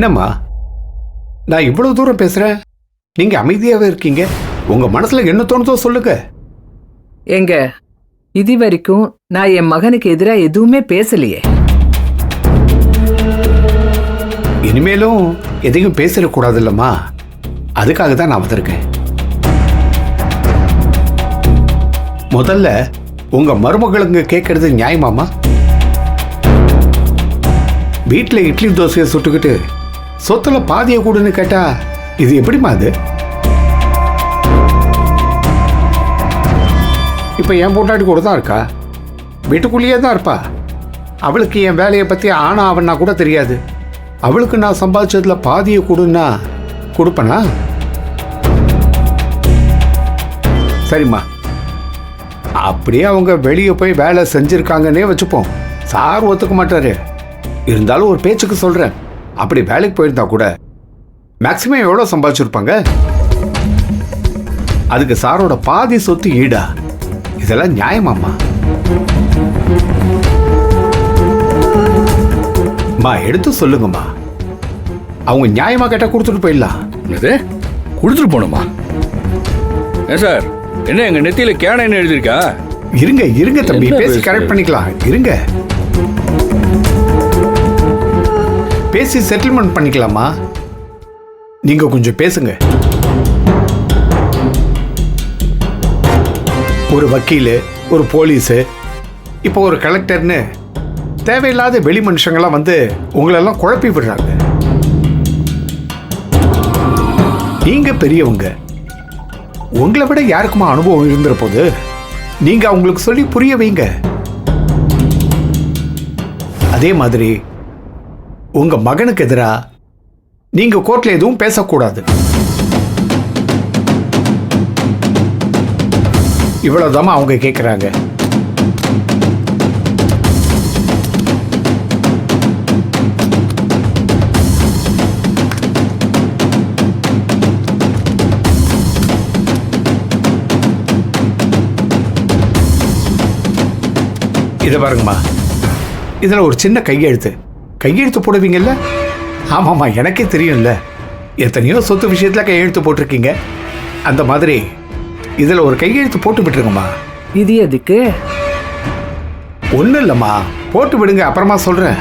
என்னம்மா, நான் இவ்வளவு தூரம் பேசுறேன், நீங்க அமைதியாவே இருக்கீங்க. உங்க மனசுல என்ன தோணுதோ சொல்லுங்க. எங்க இது வரைக்கும் நான் என் மகனுக்கு எதிரா எதுவுமே பேசலையே. இனிமேலும் எதையும் பேசிடக்கூடாது இல்லம்மா, அதுக்காக தான் நான் வந்திருக்கேன். முதல்ல உங்க மருமகளுங்க கேட்கறது நியாயமாமா? வீட்டில் இட்லி தோசையை சுட்டுக்கிட்டு சொத்துல பாதிய கூடுன்னு கேட்டா இது எப்படிமா? அது இப்ப என் பொண்டாட்டி கூட தான் இருக்கா, வீட்டுக்குள்ளேயே தான் இருப்பா. அவளுக்கு என் வேலையை பத்தி ஆனா அவனா கூட தெரியாது. அவளுக்கு நான் சம்பாதிச்சதுல பாதியை கொடுன்னா கொடுப்பனா? சரிம்மா, அப்படியே அவங்க வெளியே போய் வேலை செஞ்சிருக்காங்கன்னே வச்சுப்போம். சார் ஒத்துக்க மாட்டாரு. இருந்தாலும் ஒரு பேச்சுக்கு சொல்றேன், அப்படி வேலைக்கு போயிருந்தா கூட மேக்சிமம் எவ்வளவு சம்பாதிச்சிருப்பாங்க? அதுக்கு சாரோட பாதி சொத்து ஈடா? இதெல்லாம் நியாயமாம்மா? மா எடுத்து சொல்லுங்கம்மா. அவங்க நியாயமா கேட்டா கொடுத்துட்டு போயிடலாம். கொடுத்துட்டு போகணுமா? ஏன் சார், என்ன எங்க நெத்தியில கேன எழுதிருக்கா? இருங்க இருங்க தம்பி, பேசி கரெக்ட் பண்ணிக்கலாம். இருங்க, பேசி செட்டில்மெண்ட் பண்ணிக்கலாமா? நீங்க கொஞ்சம் பேசுங்க. ஒரு வக்கீல், ஒரு போலீஸு, இப்போ ஒரு கலெக்டர்னு தேவையில்லாத வெளி மனுஷங்கள்லாம் வந்து உங்களெல்லாம் குழப்பி விடுறாங்க. நீங்க பெரியவங்க, உங்களை விட யாருக்குமா அனுபவம் இருந்துற போது நீங்க அவங்களுக்கு சொல்லி புரிய வைங்க. அதே மாதிரி உங்க மகனுக்கு எதிரா நீங்க கோர்ட்ல எதுவும் பேசக்கூடாது. இவ்வளவுதான் அவங்க கேட்கிறாங்க. இதை பாருங்கம்மா, இதுல ஒரு சின்ன கையெழுத்து போடுவீங்கல்ல? ஆமாம்மா, எனக்கே தெரியும்ல, எத்தனையோ சொத்து விஷயத்துல கையெழுத்து போட்டிருக்கீங்க. அந்த மாதிரி இதுல ஒரு கையெழுத்து போட்டு விட்டுருங்கம்மா. இது எதுக்கு? ஒன்றும் இல்லைம்மா, போட்டு விடுங்க, அப்புறமா சொல்றேன்.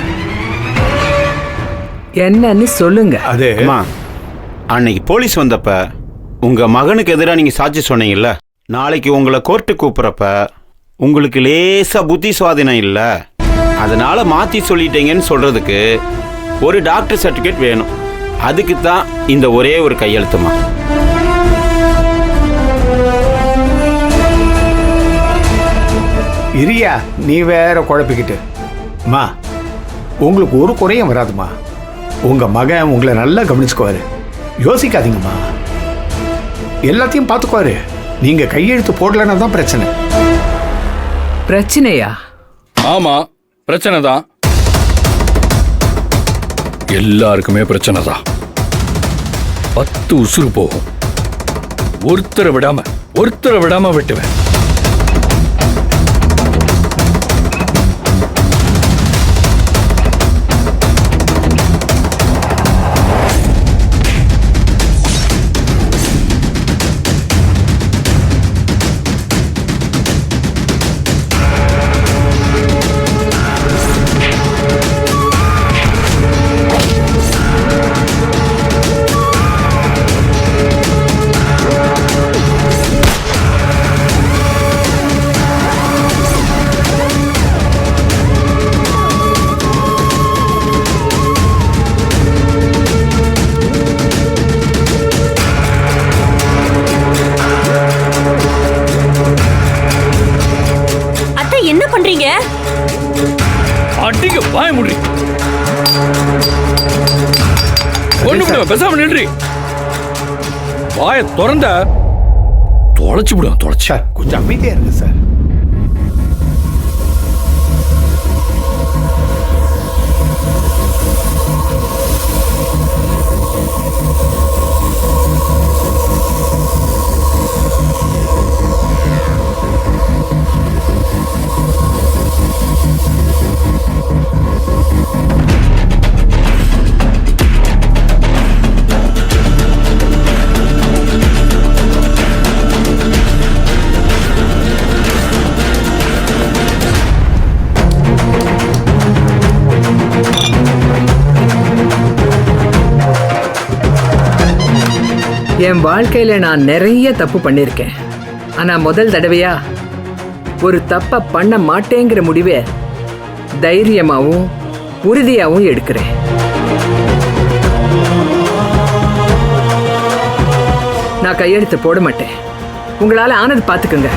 என்னன்னு சொல்லுங்க. அது அன்னைக்கு போலீஸ் வந்தப்ப உங்க மகனுக்கு எதிராக நீங்க சாட்சி சொன்னீங்கல்ல, நாளைக்கு உங்களை கோர்ட்டு கூப்பிட்றப்ப உங்களுக்கு லேசா புத்தி சுவாதீனம் இல்லை, அதனால மாற்றி சொல்லிட்டீங்கன்னு சொல்றதுக்கு ஒரு டாக்டர் சர்டிஃபிகேட் வேணும். அதுக்கு தான் இந்த ஒரே ஒரு கையெழுத்துமா. இரியா, நீ வேற குழப்பிக்கிட்டு. அம்மா, உங்களுக்கு ஒரு குறையும் வராதுமா. உங்க மகன் உங்களை நல்லா கவனிச்சுக்குவாரு, யோசிக்காதீங்கம்மா. எல்லாத்தையும் பார்த்துக்குவாரு. நீங்க கையெழுத்து போடலன்னா தான் பிரச்சனை. பிரச்சனையா? ஆமா, பிரச்சனை தான். எல்லாருக்குமே பிரச்சனை தான். 10 உசுறு போகும். ஒருத்தரை விடாம வெட்டுவேன். என்ன பண்றீங்க? அடிக்க வாய முடி. ஒண்ணு விட பேசாம நின்றி. வாய திறந்த தொலைச்சு விடுவேன். தொலைச்சா கொஞ்சம் அமைதியா இருக்கு சார். என் வாழ்க்கையில நான் நிறைய தப்பு பண்ணியிருக்கேன். ஆனா முதல் தடவையா ஒரு தப்ப பண்ண மாட்டேங்கிற முடிவை தைரியமாவும் உறுதியாவும் எடுக்கிறேன். நான் கையெழுத்து போட மாட்டேன். உங்களால ஆனது பாத்துக்கங்க.